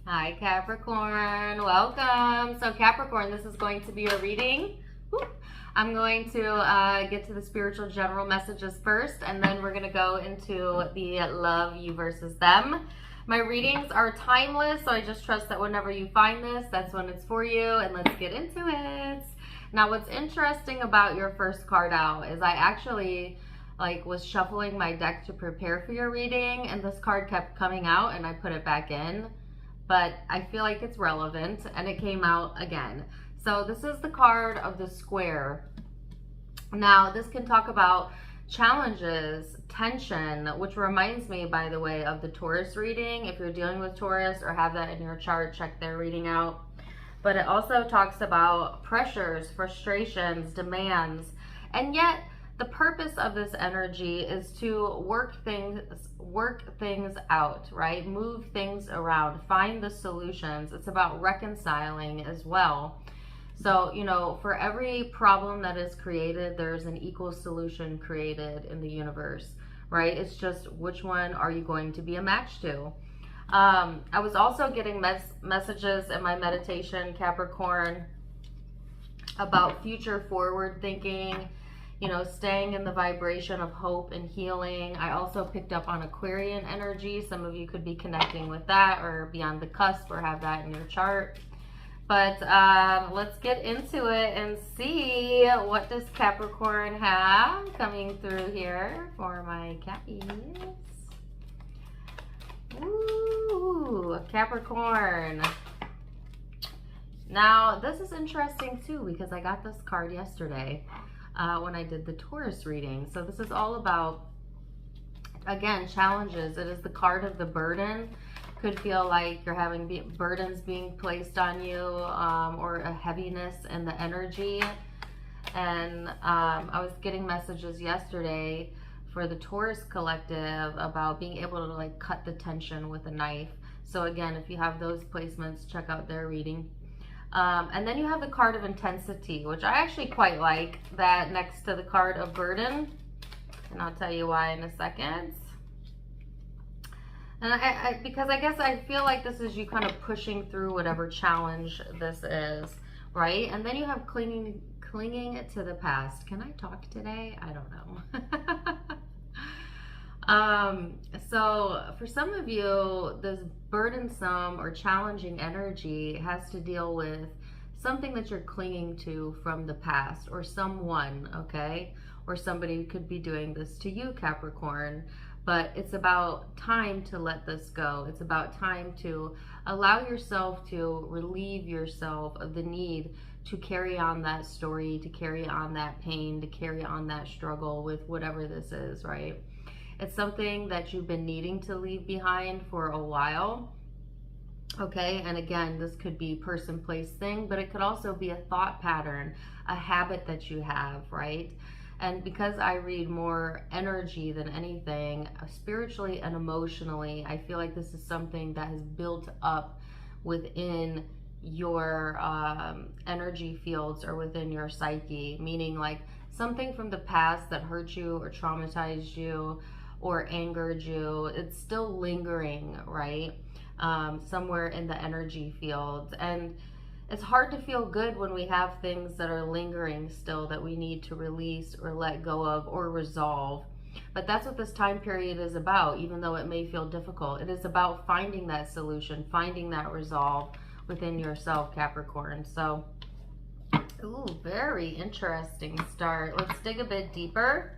Hi Capricorn, welcome. So Capricorn, this is going to be a reading. I'm going to get to the spiritual general messages first, and then we're going to go into the love you versus them. My readings are timeless, so I just trust that whenever you find this, that's when it's for you, and let's get into it. Now, what's interesting about your first card out is I actually was shuffling my deck to prepare for your reading, and this card kept coming out and I put it back in, but I feel like it's relevant and it came out again. So this is the card of the square. Now this can talk about challenges, tension, which reminds me, by the way, of the Taurus reading. If you're dealing with Taurus or have that in your chart, check their reading out. But it also talks about pressures, frustrations, demands, and yet the purpose of this energy is to work things out, right? Move things around, find the solutions. It's about reconciling as well. So, for every problem that is created, there's an equal solution created in the universe, right? It's just which one are you going to be a match to? I was also getting messages in my meditation, Capricorn, about future forward thinking, staying in the vibration of hope and healing. I also picked up on Aquarian energy. Some of you could be connecting with that or be on the cusp or have that in your chart. But let's get into it and see what does Capricorn have coming through here for my Cappies. Ooh, Capricorn. Now, this is interesting too because I got this card yesterday when I did the Taurus reading. So this is all about, again, challenges. It is the card of the burden. Could feel like you're having burdens being placed on you, or a heaviness in the energy. And I was getting messages yesterday for the Taurus collective about being able to cut the tension with a knife. So again, if you have those placements, check out their reading. And then you have the card of intensity, which I actually quite like, that next to the card of burden. And I'll tell you why in a second. And because I guess I feel like this is you kind of pushing through whatever challenge this is, right? And then you have clinging to the past. Can I talk today? I don't know. So for some of you, this burdensome or challenging energy has to deal with something that you're clinging to from the past, or someone, okay? Or somebody could be doing this to you, Capricorn. But it's about time to let this go. It's about time to allow yourself to relieve yourself of the need to carry on that story, to carry on that pain, to carry on that struggle with whatever this is, right? It's something that you've been needing to leave behind for a while, okay? And again, this could be person, place, thing, but it could also be a thought pattern, a habit that you have, right? And because I read more energy than anything, spiritually and emotionally, I feel like this is something that has built up within your energy fields or within your psyche, meaning like something from the past that hurt you or traumatized you or angered you. It's still lingering, right? Somewhere in the energy field. And it's hard to feel good when we have things that are lingering still that we need to release or let go of or resolve. But that's what this time period is about, even though it may feel difficult. It is about finding that solution, finding that resolve within yourself, Capricorn. So, ooh, very interesting start. Let's dig a bit deeper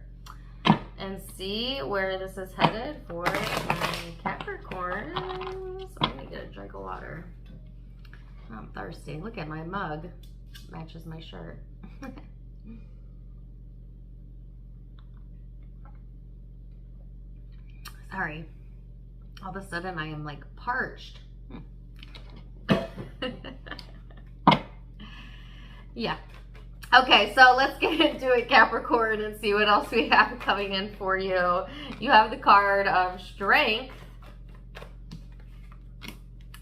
and see where this is headed for my Capricorns. I'm gonna get a drink of water. I'm thirsty. Look at my mug. Matches my shirt. Sorry. All of a sudden I am like parched. Yeah. Okay, so let's get into it, Capricorn, and see what else we have coming in for you. You have the card of Strength.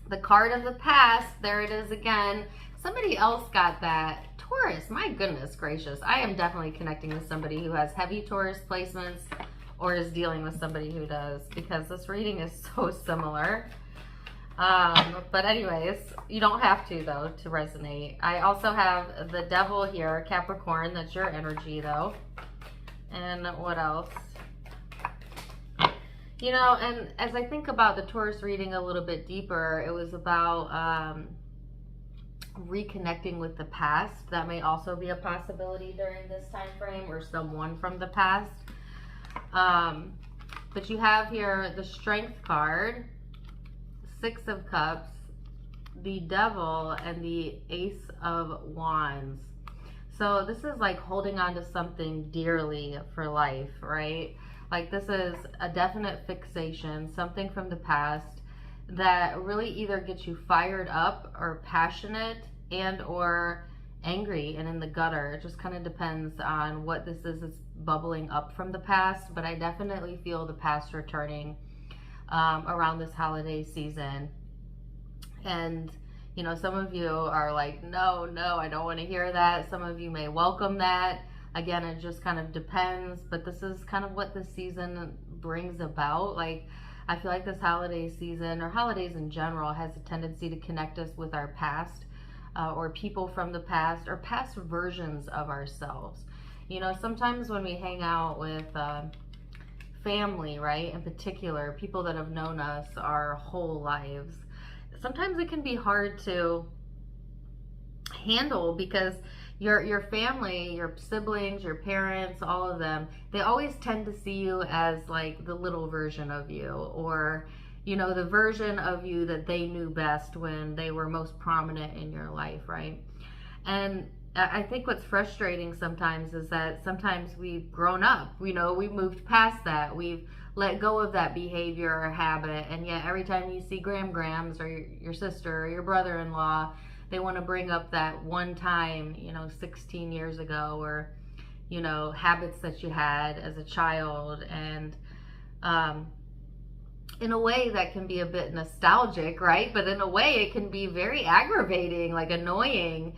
The card of the past, there it is again. Somebody else got that. Taurus, my goodness gracious. I am definitely connecting with somebody who has heavy Taurus placements or is dealing with somebody who does, because this reading is so similar. But anyways, you don't have to though to resonate. I also have the devil here, Capricorn. That's your energy though. And what else? You know, and as I think about the Taurus reading a little bit deeper, it was about reconnecting with the past. That may also be a possibility during this time frame, or someone from the past. But you have here the Strength card, Six of Cups, the Devil, and the Ace of Wands. So this is like holding on to something dearly for life, right? Like this is a definite fixation, something from the past that really either gets you fired up or passionate and or angry and in the gutter. It just kind of depends on what this is. It's bubbling up from the past, but I definitely feel the past returning around this holiday season. And you know, some of you are like, no, I don't want to hear that. Some of you may welcome that. Again, it just kind of depends, but this is kind of what this season brings about. Like, I feel like this holiday season, or holidays in general, has a tendency to connect us with our past, or people from the past, or past versions of ourselves. You know, sometimes when we hang out with family, right, in particular, people that have known us our whole lives, sometimes it can be hard to handle because your family, your siblings, your parents, all of them, they always tend to see you as like the little version of you, or you know, the version of you that they knew best when they were most prominent in your life, right? And I think what's frustrating sometimes is that sometimes we've grown up, you know, we've moved past that, we've let go of that behavior or habit, and yet every time you see grams or your sister or your brother-in-law, they want to bring up that one time, you know, 16 years ago, or, you know, habits that you had as a child. And in a way that can be a bit nostalgic, right? But in a way it can be very aggravating, like annoying.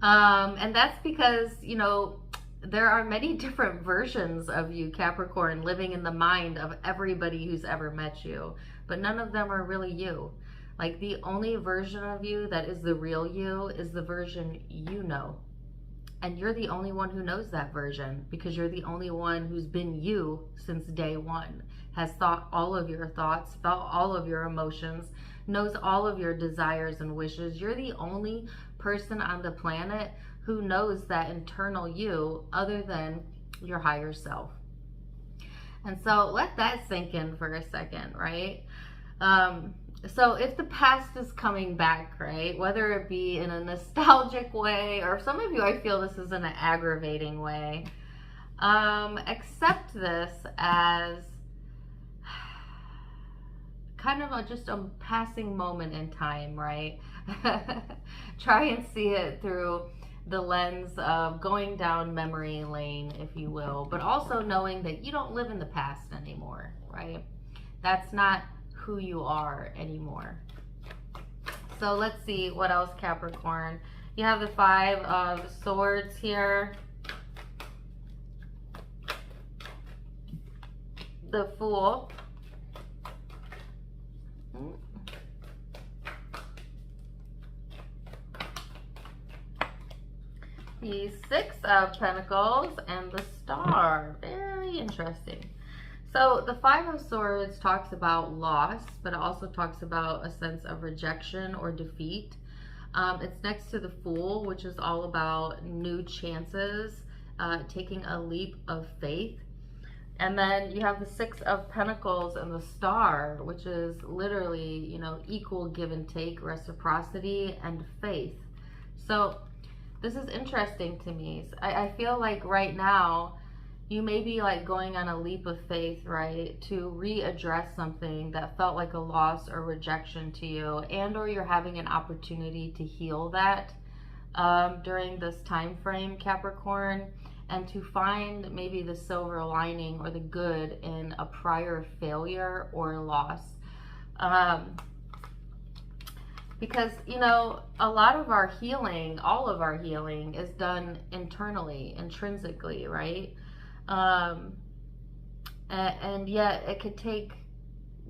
And that's because, you know, there are many different versions of you, Capricorn, living in the mind of everybody who's ever met you, but none of them are really you. Like, the only version of you that is the real you is the version you know. And you're the only one who knows that version, because you're the only one who's been you since day one, has thought all of your thoughts, felt all of your emotions, knows all of your desires and wishes. You're the only person on the planet who knows that internal you other than your higher self. And so let that sink in for a second, right? So if the past is coming back, right, whether it be in a nostalgic way, or some of you, I feel this is in an aggravating way, accept this as kind of just a passing moment in time, right? Try and see it through the lens of going down memory lane, if you will, but also knowing that you don't live in the past anymore, right? That's not who you are anymore. So let's see what else, Capricorn. You have the Five of Swords here, the Fool, the Six of Pentacles, and the Star. Very interesting. So the Five of Swords talks about loss, but it also talks about a sense of rejection or defeat. It's next to the Fool, which is all about new chances, taking a leap of faith. And then you have the Six of Pentacles and the Star, which is literally, you know, equal give and take, reciprocity, and faith. So this is interesting to me. I feel like right now you may be like going on a leap of faith, right, to readdress something that felt like a loss or rejection to you, and or you're having an opportunity to heal that during this time frame, Capricorn, and to find maybe the silver lining or the good in a prior failure or loss. Because, you know, a lot of our healing, all of our healing is done internally, intrinsically, right? And yet it could take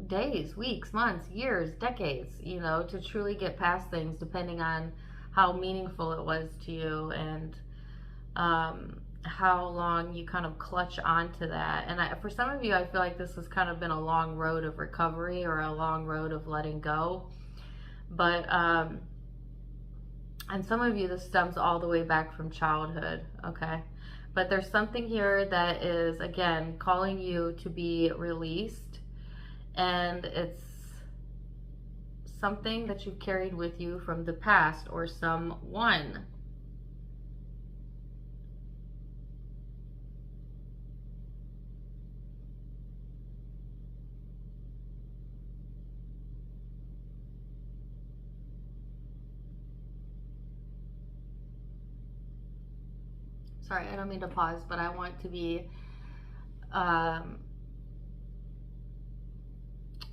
days, weeks, months, years, decades, you know, to truly get past things, depending on how meaningful it was to you, and how long you kind of clutch onto that. And for some of you, I feel like this has kind of been a long road of recovery, or a long road of letting go. But and some of you, this stems all the way back from childhood, okay? But there's something here that is, again, calling you to be released, and it's something that you've carried with you from the past, or someone. Sorry, I don't mean to pause, but I want to be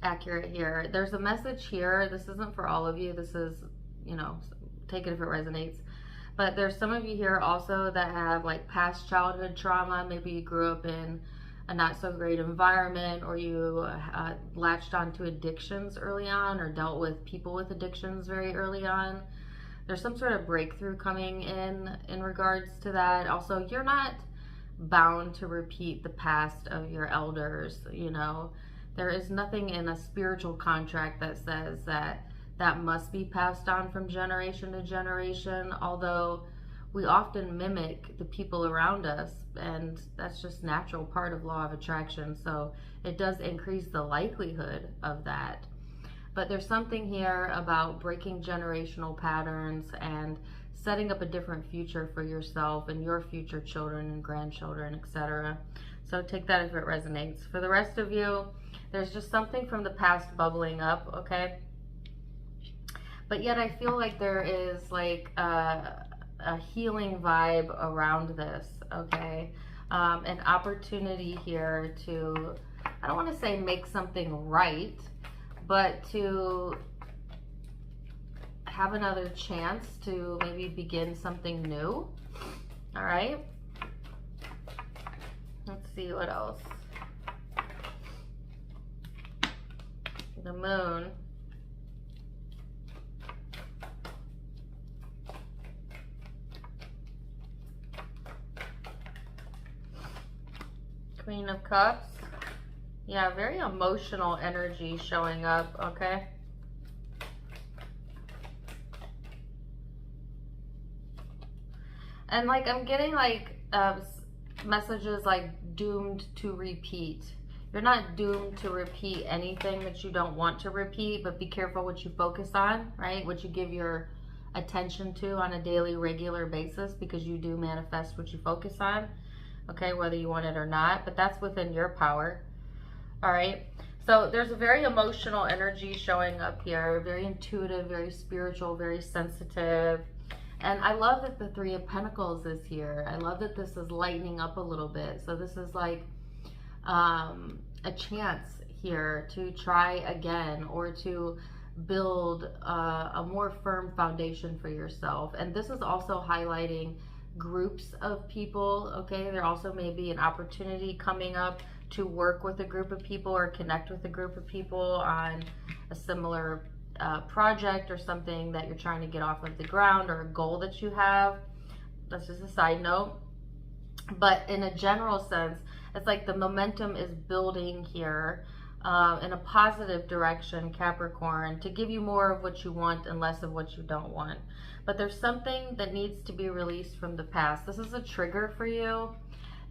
accurate here. There's a message here. This isn't for all of you. This is, you know, take it if it resonates. But there's some of you here also that have like past childhood trauma. Maybe you grew up in a not so great environment, or you latched onto addictions early on, or dealt with people with addictions very early on. There's some sort of breakthrough coming in regards to that. Also, you're not bound to repeat the past of your elders, you know. There is nothing in a spiritual contract that says that that must be passed on from generation to generation, although we often mimic the people around us, and that's just natural part of law of attraction. So it does increase the likelihood of that. But there's something here about breaking generational patterns and setting up a different future for yourself and your future children and grandchildren, etc. So take that if it resonates. For the rest of you, there's just something from the past bubbling up, okay? But yet I feel like there is like a healing vibe around this, okay? An opportunity here to, I don't want to say make something right, but to have another chance to maybe begin something new. All right, let's see what else. The moon. Queen of Cups. Yeah, very emotional energy showing up, okay? And like, I'm getting like messages like doomed to repeat. You're not doomed to repeat anything that you don't want to repeat, but be careful what you focus on, right? What you give your attention to on a daily, regular basis, because you do manifest what you focus on, okay? Whether you want it or not, but that's within your power. All right, so there's a very emotional energy showing up here, very intuitive, very spiritual, very sensitive. And I love that the Three of Pentacles is here. I love that this is lightening up a little bit. So this is like a chance here to try again, or to build a more firm foundation for yourself. And this is also highlighting groups of people, okay? There also may be an opportunity coming up to work with a group of people, or connect with a group of people on a similar project, or something that you're trying to get off of the ground, or a goal that you have. That's just a side note. But in a general sense, it's like the momentum is building here in a positive direction, Capricorn, to give you more of what you want and less of what you don't want. But there's something that needs to be released from the past. This is a trigger for you.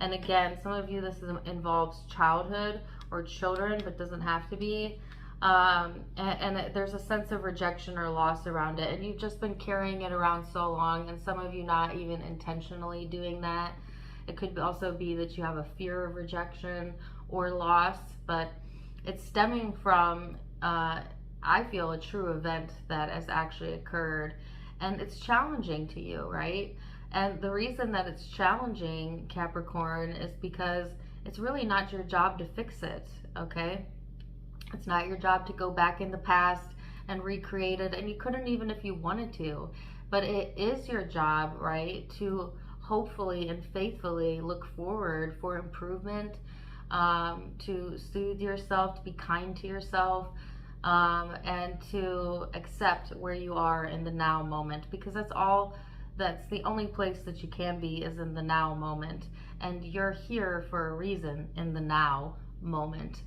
And again, some of you, this involves childhood or children, but doesn't have to be. And there's a sense of rejection or loss around it. And you've just been carrying it around so long, and some of you not even intentionally doing that. It could also be that you have a fear of rejection or loss, but it's stemming from, I feel, a true event that has actually occurred. And it's challenging to you, right? And the reason that it's challenging, Capricorn, is because it's really not your job to fix it, okay? It's not your job to go back in the past and recreate it, and you couldn't even if you wanted to. But it is your job, right, to hopefully and faithfully look forward for improvement, to soothe yourself, to be kind to yourself, and to accept where you are in the now moment, because that's the only place that you can be, is in the now moment. And you're here for a reason in the now moment.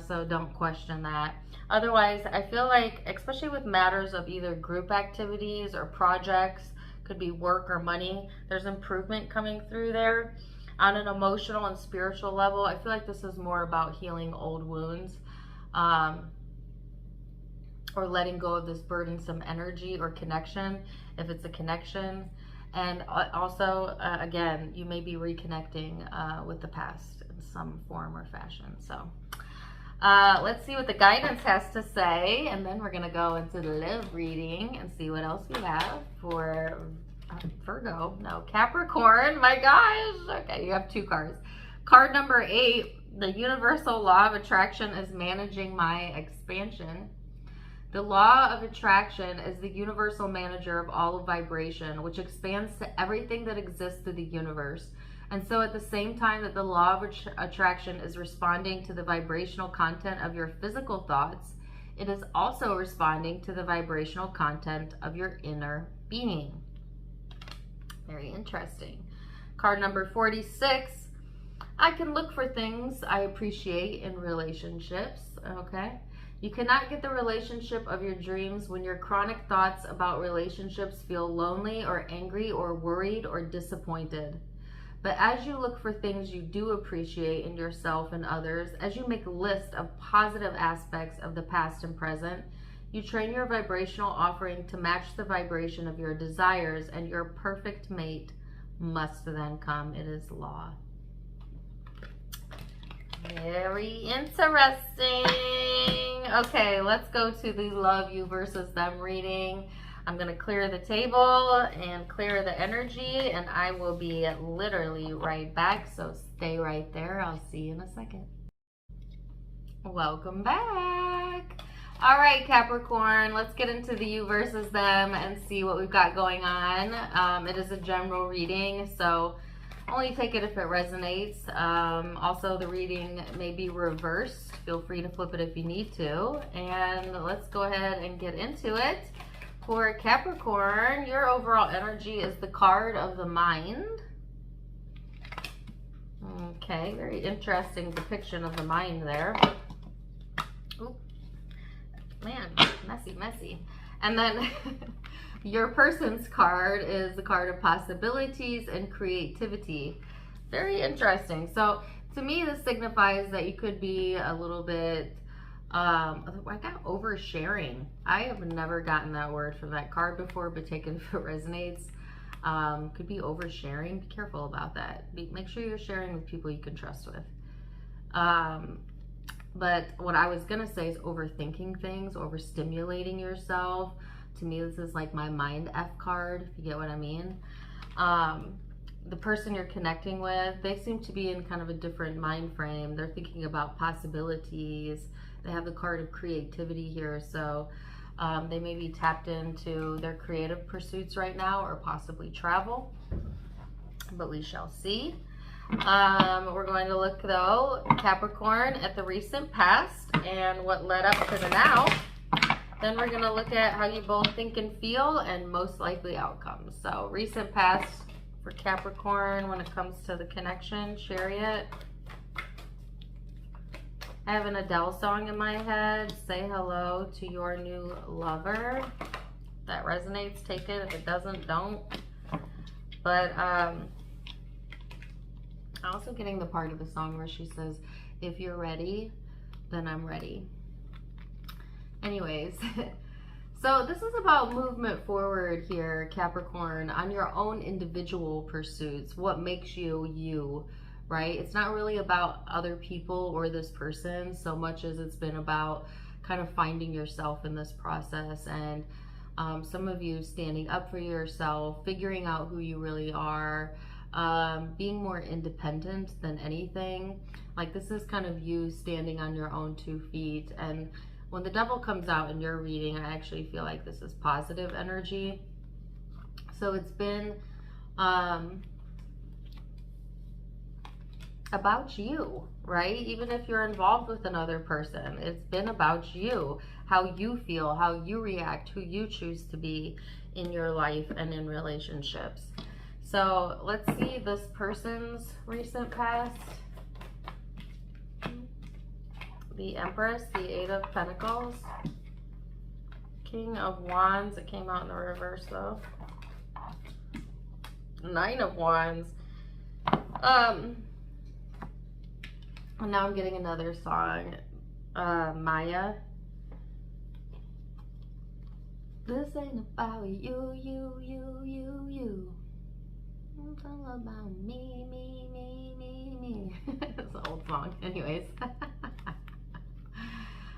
So don't question that. Otherwise, I feel like, especially with matters of either group activities or projects, could be work or money, there's improvement coming through there. On an emotional and spiritual level, I feel like this is more about healing old wounds, or letting go of this burdensome energy or connection, if it's a connection. And also, again, you may be reconnecting with the past in some form or fashion. So let's see what the guidance has to say, and then we're going to go into the love reading and see what else we have for Capricorn. My gosh. Okay, you have 2 cards. Card number 8, the universal law of attraction is managing my expansion. The law of attraction is the universal manager of all of vibration, which expands to everything that exists through the universe. And so at the same time that the law of attraction is responding to the vibrational content of your physical thoughts, it is also responding to the vibrational content of your inner being. Very interesting. Card number 46. I can look for things I appreciate in relationships. Okay. You cannot get the relationship of your dreams when your chronic thoughts about relationships feel lonely or angry or worried or disappointed. But as you look for things you do appreciate in yourself and others, as you make a list of positive aspects of the past and present, you train your vibrational offering to match the vibration of your desires, and your perfect mate must then come. It is law. Very interesting. Okay, let's go to the love you versus them reading. I'm going to clear the table and clear the energy, and I will be literally right back. So stay right there. I'll see you in a second. Welcome back. All right, Capricorn, let's get into the you versus them and see what we've got going on. It is a general reading, so only take it if it resonates. Also, the reading may be reversed. Feel free to flip it if you need to. And let's go ahead and get into it. For Capricorn, your overall energy is the card of the mind. Okay, very interesting depiction of the mind there. Oop. Man, messy. And then your person's card is the card of possibilities and creativity. Very interesting. So to me, this signifies that you could be a little bit, I got oversharing. I have never gotten that word from that card before, but take it if it resonates. Could be oversharing. Be careful about that. Make sure you're sharing with people you can trust with. But what I was going to say is overthinking things, overstimulating yourself. To me, this is like my mind F card, if you get what I mean. The person you're connecting with, they seem to be in kind of a different mind frame. They're thinking about possibilities. They have the card of creativity here. So they may be tapped into their creative pursuits right now, or possibly travel. But we shall see. We're going to look, though, Capricorn, at the recent past and what led up to the now. Then we're going to look at how you both think and feel and most likely outcomes. So recent past for Capricorn when it comes to the connection, Chariot. I have an Adele song in my head, Say Hello to Your New Lover. If that resonates, take it. If it doesn't, don't. But I'm also getting the part of the song where she says, if you're ready, then I'm ready. Anyways, so this is about movement forward here, Capricorn, on your own individual pursuits. What makes you you, right? It's not really about other people or this person so much as it's been about kind of finding yourself in this process, and some of you standing up for yourself, figuring out who you really are, being more independent than anything. Like, this is kind of you standing on your own 2 feet. And when the devil comes out in your reading, I actually feel like this is positive energy. So it's been a about you, right? Even if you're involved with another person, it's been about you, how you feel, how you react, who you choose to be in your life and in relationships. So let's see this person's recent past. The Empress, the Eight of Pentacles, King of Wands. It came out in the reverse though. Nine of Wands. And now I'm getting another song. Maya. This ain't about you. It's all about me. It's an old song. Anyways.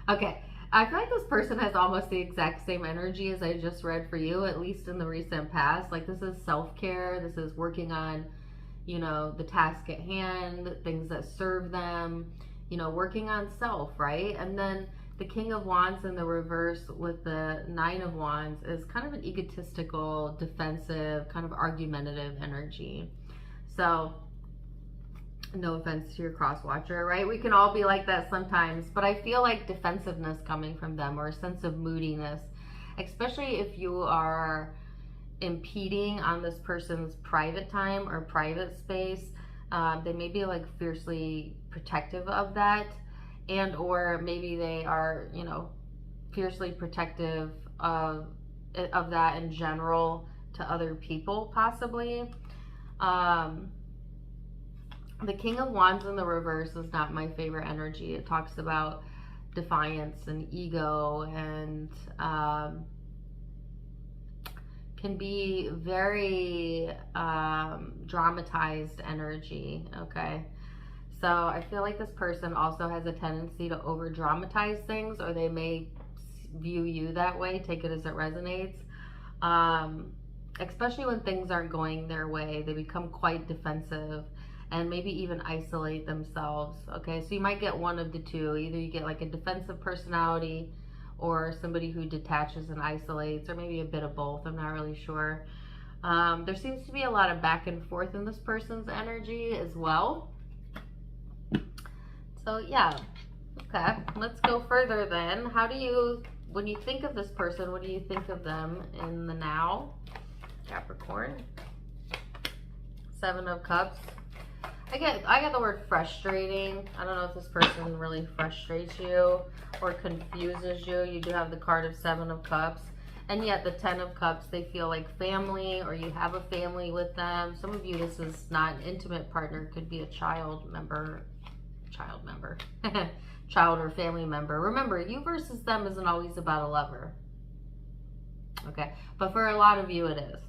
Okay. I feel like this person has almost the exact same energy as I just read for you, at least in the recent past. Like, this is self-care. This is working on, you know, the task at hand, things that serve them, you know, working on self, right? And then the King of Wands in the reverse with the Nine of Wands is kind of an egotistical, defensive, kind of argumentative energy. So, no offense to your cross watcher, right? We can all be like that sometimes, but I feel like defensiveness coming from them, or a sense of moodiness, especially if you are impeding on this person's private time or private space. They may be like fiercely protective of that, and or maybe they are, you know, fiercely protective of that in general to other people, possibly. The King of Wands in the reverse is not my favorite energy. It talks about defiance and ego, and can be very dramatized energy, okay? So I feel like this person also has a tendency to over dramatize things, or they may view you that way, take it as it resonates. Especially when things aren't going their way, they become quite defensive and maybe even isolate themselves, okay? So you might get one of the two. Either you get like a defensive personality, or somebody who detaches and isolates, or maybe a bit of both. I'm not really sure. There seems to be a lot of back and forth in this person's energy as well. So yeah, okay, let's go further then. How do you, when you think of this person, what do you think of them in the now, Capricorn? Seven of Cups. I get the word frustrating. I don't know if this person really frustrates you or confuses you. You do have the card of Seven of Cups. And yet the Ten of Cups, they feel like family, or you have a family with them. Some of you, this is not an intimate partner. It could be a child member, child or family member. Remember, you versus them isn't always about a lover. Okay, but for a lot of you it is.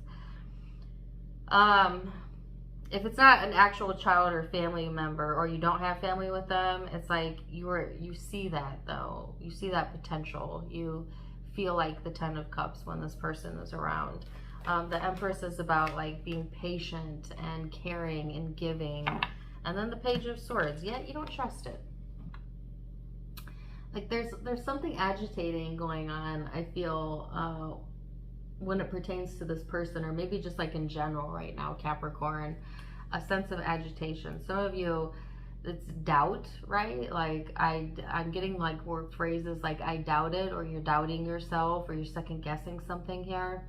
If it's not an actual child or family member, or you don't have family with them, it's like you see that though. You see that potential. You feel like the Ten of Cups when this person is around. The Empress is about like being patient and caring and giving. And then the Page of Swords, yet you don't trust it. Like there's something agitating going on, I feel, when it pertains to this person, or maybe just like in general right now, Capricorn, a sense of agitation. Some of you, it's doubt, right? Like I'm getting like word phrases like I doubted, or you're doubting yourself, or you're second guessing something here.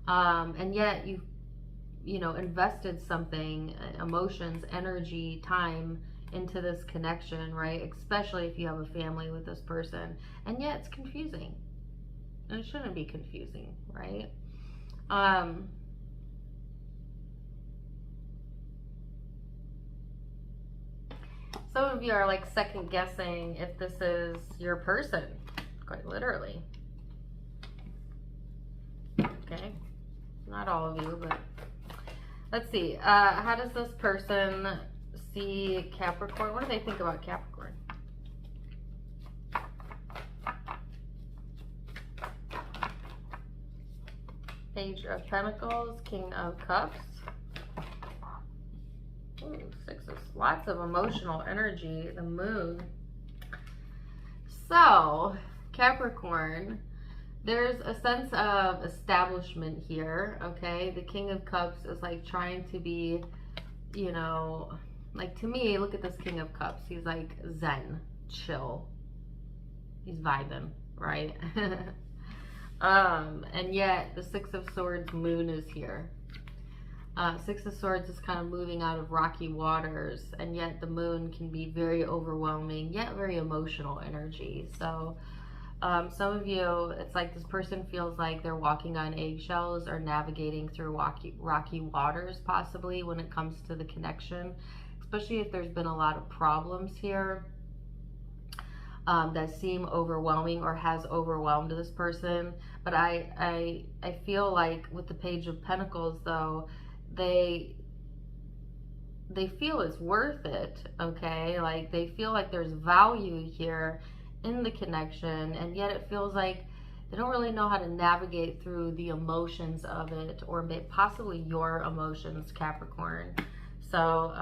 And yet you know, invested something, emotions, energy, time into this connection, right? Especially if you have a family with this person. And yet it's confusing. And it shouldn't be confusing, right? Some of you are like second guessing if this is your person, quite literally. Okay, not all of you, but let's see. How does this person see Capricorn? What do they think about Capricorn? Page of Pentacles, King of Cups. Ooh, sixes. Lots of emotional energy. The Moon. So, Capricorn, there's a sense of establishment here, okay? The King of Cups is like trying to be, you know, Like, to me, look at this King of Cups. He's like zen, chill. He's vibing, right? And yet the Six of Swords moon is here. Six of Swords is kind of moving out of rocky waters, and yet the moon can be very overwhelming, yet very emotional energy. So some of you, it's like this person feels like they're walking on eggshells or navigating through rocky waters, possibly, when it comes to the connection, especially if there's been a lot of problems here that seem overwhelming or has overwhelmed this person. But I feel like with the Page of Pentacles, though, they feel it's worth it, okay? Like, they feel like there's value here in the connection, and yet it feels like they don't really know how to navigate through the emotions of it, or possibly your emotions, Capricorn. So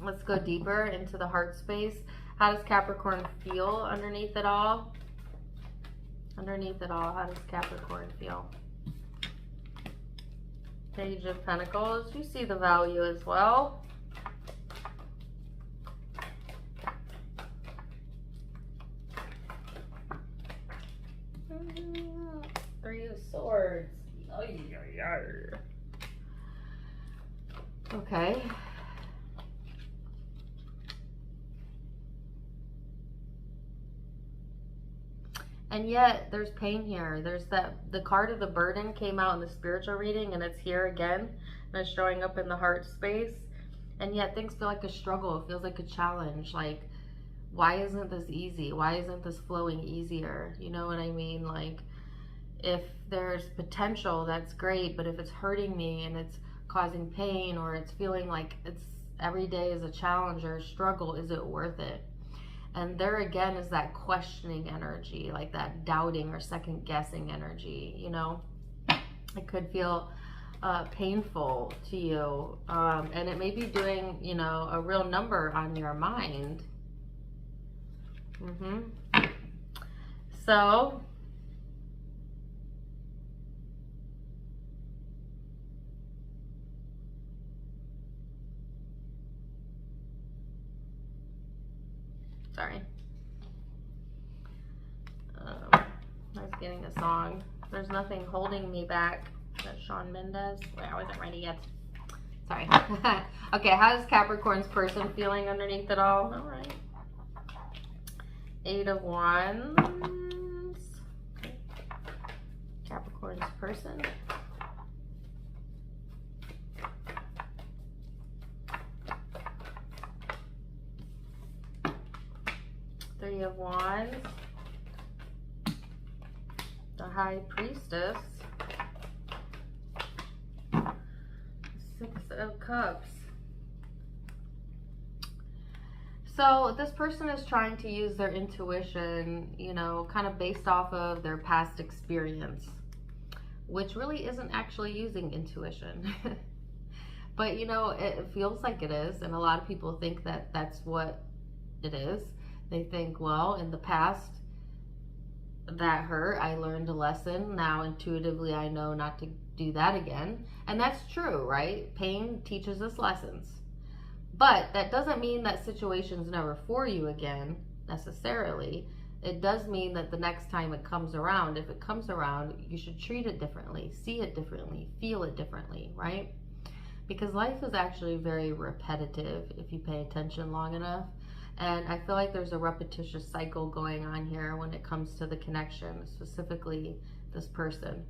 let's go deeper into the heart space. How does Capricorn feel underneath it all? Underneath it all, how does Capricorn feel? Page of Pentacles, you see the value as well. Three of Swords. Okay. And yet there's pain here. There's the card of the burden came out in the spiritual reading, and it's here again, and it's showing up in the heart space. And yet things feel like a struggle. It feels like a challenge. Like, why isn't this easy? Why isn't this flowing easier? You know what I mean? Like, if there's potential, that's great, but if it's hurting me and it's causing pain, or it's feeling like it's every day is a challenge or a struggle, is it worth it? And there again is that questioning energy, like that doubting or second guessing energy, you know? It could feel painful to you, and it may be doing, you know, a real number on your mind. So sorry. I was getting a song. There's nothing holding me back. That's Shawn Mendes. Wait, I wasn't ready yet. Sorry. Okay, how is Capricorn's person feeling underneath it all? All right. Eight of Wands. Okay. Capricorn's person. Three of Wands. The High Priestess. Six of Cups. So this person is trying to use their intuition, you know, kind of based off of their past experience, which really isn't actually using intuition. But, you know, it feels like it is, and a lot of people think that that's what it is. They think, well, in the past, that hurt. I learned a lesson. Now, intuitively, I know not to do that again. And that's true, right? Pain teaches us lessons. But that doesn't mean that situation's never for you again, necessarily. It does mean that the next time it comes around, if it comes around, you should treat it differently, see it differently, feel it differently, right? Because life is actually very repetitive if you pay attention long enough. And I feel like there's a repetitious cycle going on here when it comes to the connection, specifically this person.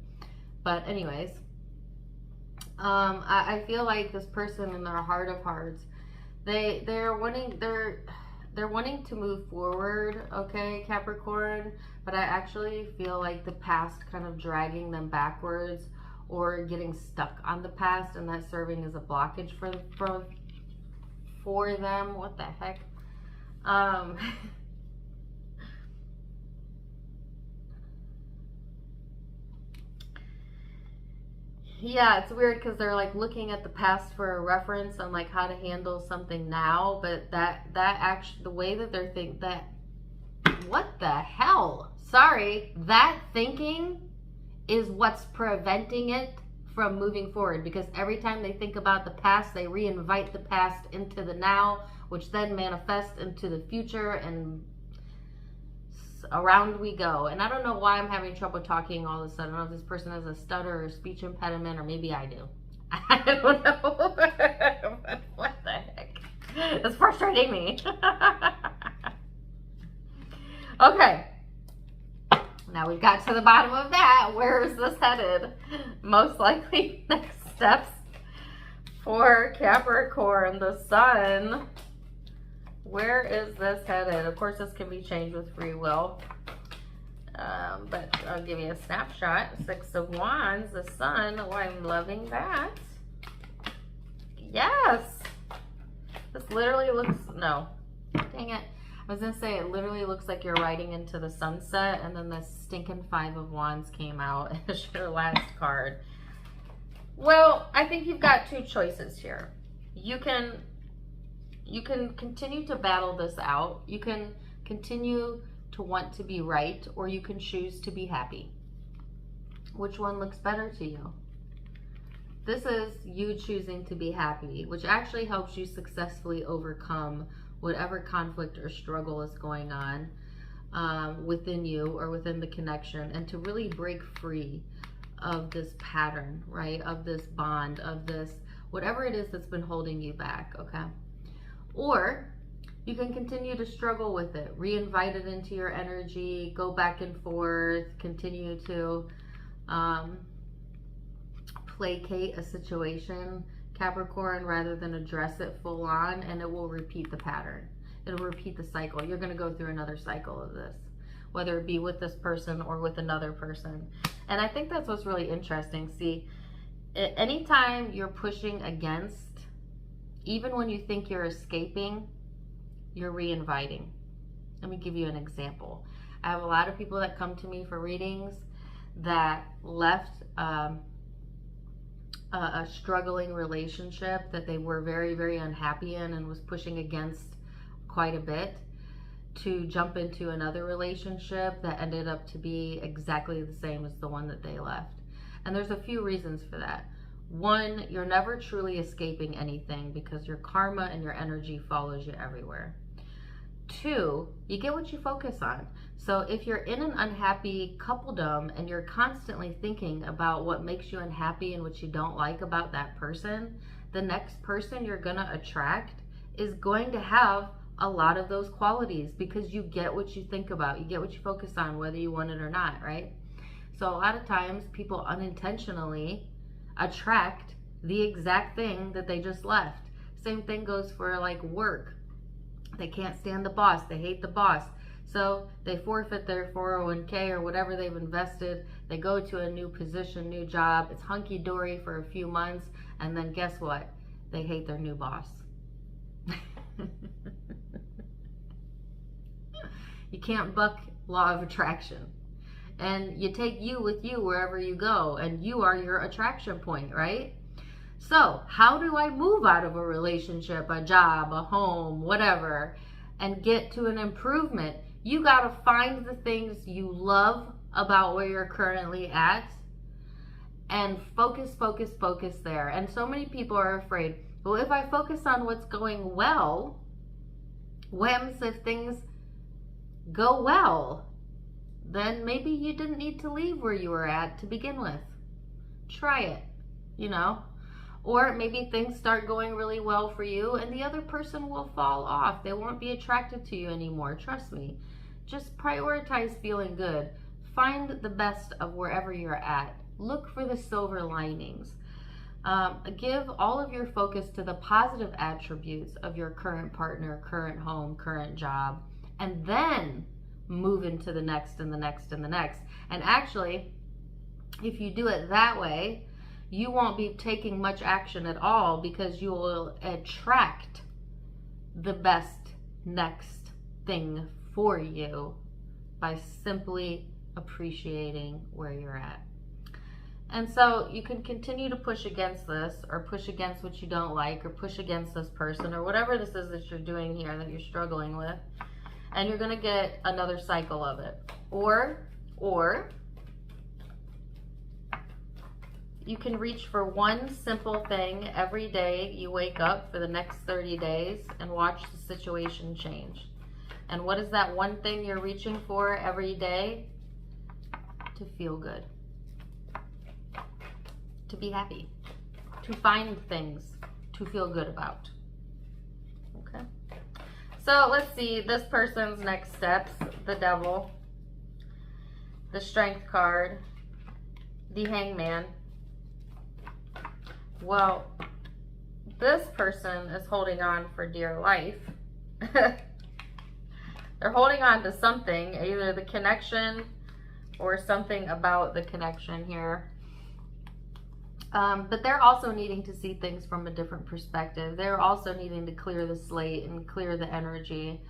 But anyways, I feel like this person in their heart of hearts, they're wanting to move forward, okay, Capricorn, but I actually feel like the past kind of dragging them backwards, or getting stuck on the past, and that's serving as a blockage for them. What the heck? Yeah, it's weird because they're like looking at the past for a reference on like how to handle something now, but that actually, the way that they're what the hell? Sorry, that thinking is what's preventing it from moving forward, because every time they think about the past, they reinvite the past into the now, which then manifests into the future, and around we go. And I don't know why I'm having trouble talking all of a sudden. I don't know if this person has a stutter or speech impediment, or maybe I do. I don't know. But what the heck? It's frustrating me. Okay. Now we've got to the bottom of that. Where is this headed? Most likely next steps for Capricorn, the sun. Where is this headed? Of course, this can be changed with free will. But I'll give you a snapshot. 6 of Wands, the sun. Oh, I'm loving that. Yes. This literally looks, no. Dang it. I was going to say, it literally looks like you're riding into the sunset, and then the stinking 5 of Wands came out as your last card. Well, I think you've got two choices here. You can continue to battle this out. You can continue to want to be right, or you can choose to be happy. Which one looks better to you? This is you choosing to be happy, which actually helps you successfully overcome whatever conflict or struggle is going on within you or within the connection, and to really break free of this pattern, right? Of this bond, of this, whatever it is that's been holding you back, okay? Or you can continue to struggle with it, reinvite it into your energy, go back and forth, continue to placate a situation, Capricorn, rather than address it full on, and it will repeat the pattern. It'll repeat the cycle. You're going to go through another cycle of this, whether it be with this person or with another person. And I think that's what's really interesting. See, anytime you're pushing against, even when you think you're escaping, you're reinviting. Let me give you an example. I have a lot of people that come to me for readings that left a struggling relationship that they were very, very unhappy in and was pushing against quite a bit, to jump into another relationship that ended up to be exactly the same as the one that they left. And there's a few reasons for that. One, you're never truly escaping anything because your karma and your energy follows you everywhere. Two, you get what you focus on. So if you're in an unhappy coupledom and you're constantly thinking about what makes you unhappy and what you don't like about that person, the next person you're going to attract is going to have a lot of those qualities, because you get what you think about, you get what you focus on, whether you want it or not, right? So a lot of times people unintentionally attract the exact thing that they just left. Same thing goes for like work. They can't stand the boss, they hate the boss, so they forfeit their 401k or whatever they've invested. They go to a new position, new job, it's hunky-dory for a few months, and then guess what? They hate their new boss. You can't buck law of attraction. And you take you with you wherever you go, and you are your attraction point, right? So how do I move out of a relationship, a job, a home, whatever, and get to an improvement? You got to find the things you love about where you're currently at and focus, focus, focus there. And so many people are afraid, well, if I focus on what's going well, what happens if things go well? Then maybe you didn't need to leave where you were at to begin with. Try it, you know? Or maybe things start going really well for you and the other person will fall off. They won't be attracted to you anymore. Trust me. Just prioritize feeling good. Find the best of wherever you're at. Look for the silver linings. Give all of your focus to the positive attributes of your current partner, current home, current job, and then move into the next and the next and the next. And actually, if you do it that way, you won't be taking much action at all, because you will attract the best next thing for you by simply appreciating where you're at. And so you can continue to push against this, or push against what you don't like, or push against this person, or whatever this is that you're doing here that you're struggling with, and you're going to get another cycle of it. Or you can reach for one simple thing every day you wake up for the next 30 days and watch the situation change. And what is that one thing you're reaching for every day? To feel good. To be happy. To find things to feel good about. Okay. So let's see this person's next steps. The Devil, the Strength card, the Hangman. Well, this person is holding on for dear life. They're holding on to something, either the connection or something about the connection here. But they're also needing to see things from a different perspective. They're also needing to clear the slate and clear the energy.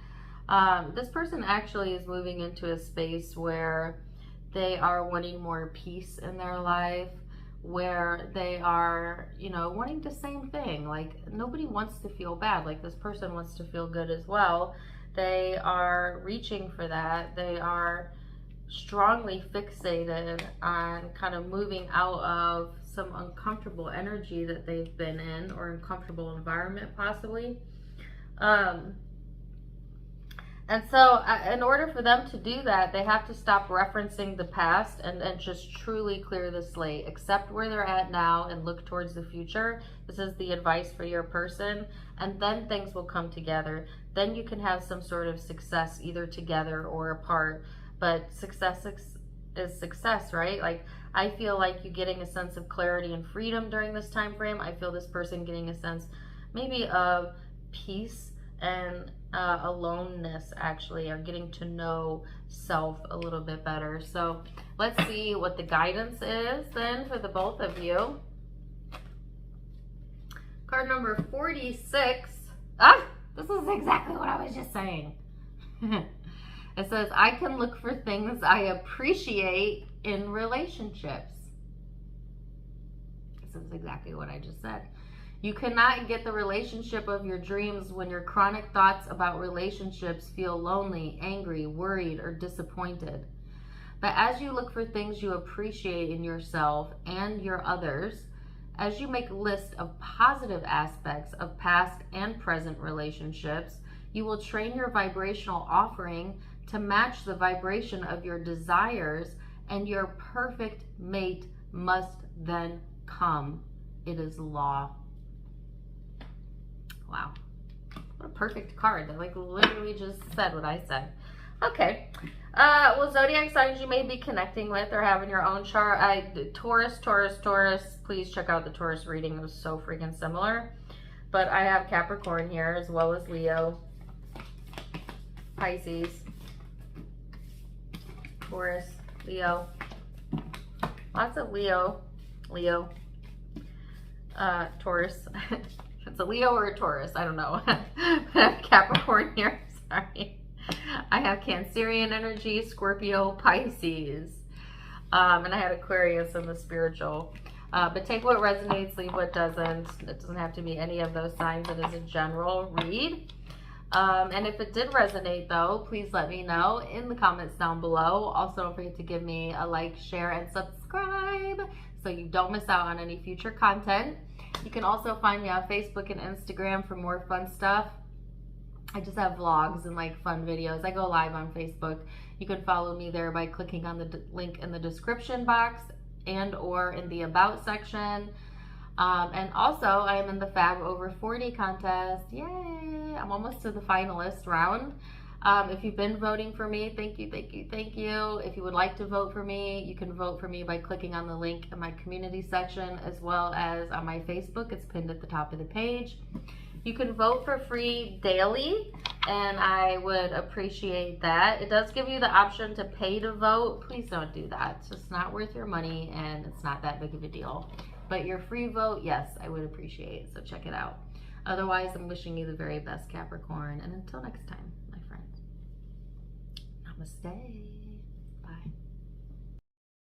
This person actually is moving into a space where they are wanting more peace in their life, where they are, you know, wanting the same thing. Like, nobody wants to feel bad. Like, this person wants to feel good as well. They are reaching for that. They are strongly fixated on kind of moving out of some uncomfortable energy that they've been in, or uncomfortable environment possibly. And so in order for them to do that, they have to stop referencing the past and just truly clear the slate. Accept where they're at now and look towards the future. This is the advice for your person. And then things will come together. Then you can have some sort of success, either together or apart. But success is success, right? Like, I feel like you getting a sense of clarity and freedom during this time frame. I feel this person getting a sense maybe of peace and aloneness, actually, or getting to know self a little bit better. So let's see what the guidance is then for the both of you. Card number 46. This is exactly what I was just saying. It says, I can look for things I appreciate in relationships. This is exactly what I just said. You cannot get the relationship of your dreams when your chronic thoughts about relationships feel lonely, angry, worried, or disappointed. But as you look for things you appreciate in yourself and your others, as you make a list of positive aspects of past and present relationships, you will train your vibrational offering to match the vibration of your desires, and your perfect mate must then come. It is law. Wow. What a perfect card. That like literally just said what I said. Okay. Well, zodiac signs you may be connecting with or having your own chart. Taurus. Please check out the Taurus reading. It was so freaking similar. But I have Capricorn here as well as Leo, Pisces, Taurus, Leo. Lots of Leo, Taurus. It's a Leo or a Taurus, I don't know. I have Capricorn here, sorry. I have Cancerian energy, Scorpio, Pisces. And I had Aquarius in the spiritual. But take what resonates, leave what doesn't. It doesn't have to be any of those signs. It is a general read. And if it did resonate, though, please let me know in the comments down below. Also, don't forget to give me a like, share, and subscribe so you don't miss out on any future content. You can also find me on Facebook and Instagram for more fun stuff. I just have vlogs and like fun videos. I go live on Facebook. You can follow me there by clicking on the link in the description box and or in the about section. And also I am in the Fab Over 40 contest. Yay! I'm almost to the finalist round. If you've been voting for me, thank you. If you would like to vote for me, you can vote for me by clicking on the link in my community section as well as on my Facebook. It's pinned at the top of the page. You can vote for free daily, and I would appreciate that. It does give you the option to pay to vote. Please don't do that. It's just not worth your money, and it's not that big of a deal. But your free vote, yes, I would appreciate, so check it out. Otherwise, I'm wishing you the very best, Capricorn, and until next time, my friends, namaste. Bye.